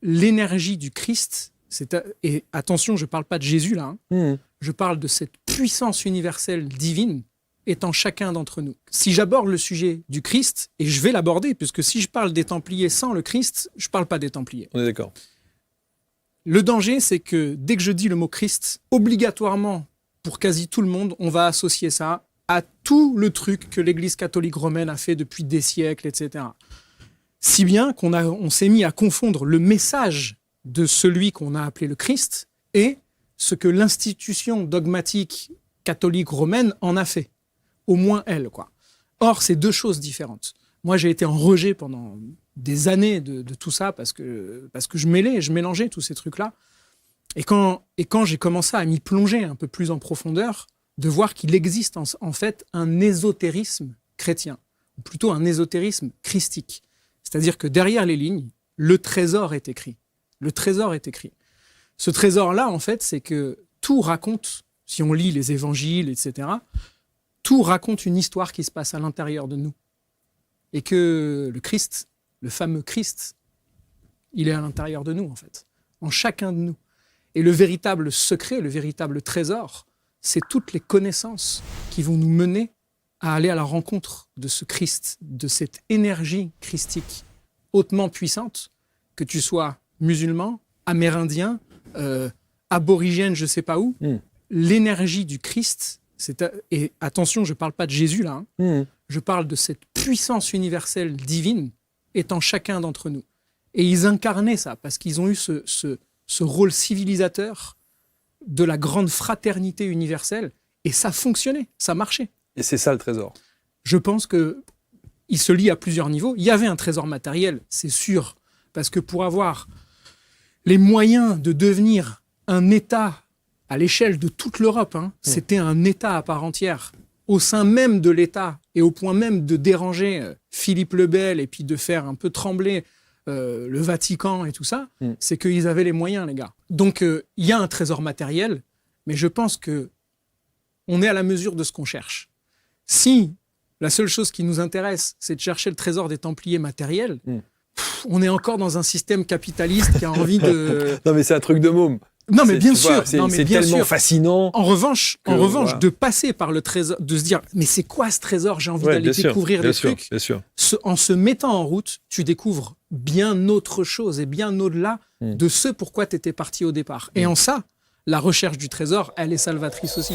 l'énergie du Christ, et attention, je ne parle pas de Jésus là, je parle de cette puissance universelle divine est en chacun d'entre nous. Si j'aborde le sujet du Christ, et je vais l'aborder, puisque si je parle des Templiers sans le Christ, je ne parle pas des Templiers. On est d'accord. Le danger, c'est que dès que je dis le mot Christ, obligatoirement, pour quasi tout le monde, on va associer ça à tout le truc que l'Église catholique romaine a fait depuis des siècles, etc. Si bien qu'on s'est mis à confondre le message de celui qu'on a appelé le Christ et ce que l'institution dogmatique catholique romaine en a fait. Au moins elle, quoi. Or, c'est deux choses différentes. Moi, j'ai été en rejet pendant des années de tout ça parce que je mélangeais tous ces trucs-là. Et quand j'ai commencé à m'y plonger un peu plus en profondeur, de voir qu'il existe en fait un ésotérisme chrétien, ou plutôt un ésotérisme christique. C'est-à-dire que derrière les lignes, le trésor est écrit. Le trésor est écrit. Ce trésor-là, en fait, c'est que tout raconte, si on lit les évangiles, etc., tout raconte une histoire qui se passe à l'intérieur de nous. Et que le Christ, le fameux Christ, il est à l'intérieur de nous, en fait, en chacun de nous. Et le véritable secret, le véritable trésor, c'est toutes les connaissances qui vont nous mener à aller à la rencontre de ce Christ, de cette énergie christique hautement puissante, que tu sois musulman, amérindien, aborigène, je ne sais pas où. L'énergie du Christ, et attention, je ne parle pas de Jésus là, je parle de cette puissance universelle divine est en chacun d'entre nous. Et ils incarnaient ça, parce qu'ils ont eu ce rôle civilisateur de la grande fraternité universelle, et ça fonctionnait, ça marchait. Et c'est ça le trésor. Je pense qu'il se lie à plusieurs niveaux. Il y avait un trésor matériel, c'est sûr, parce que pour avoir les moyens de devenir un État à l'échelle de toute l'Europe, c'était un État à part entière, au sein même de l'État, et au point même de déranger Philippe le Bel, et puis de faire un peu trembler le Vatican et tout ça, c'est qu'ils avaient les moyens, les gars. Donc, il y a un trésor matériel, mais je pense qu'on est à la mesure de ce qu'on cherche. Si la seule chose qui nous intéresse, c'est de chercher le trésor des Templiers matériels, on est encore dans un système capitaliste qui a envie de... Non, mais c'est un truc de môme. Non, mais bien sûr. C'est tellement fascinant. En revanche, voilà, de passer par le trésor, de se dire, mais c'est quoi ce trésor? J'ai envie d'aller découvrir des trucs. Bien sûr. En se mettant en route, tu découvres bien autre chose et bien au-delà de ce pourquoi tu étais parti au départ. Et en ça, la recherche du trésor, elle est salvatrice aussi.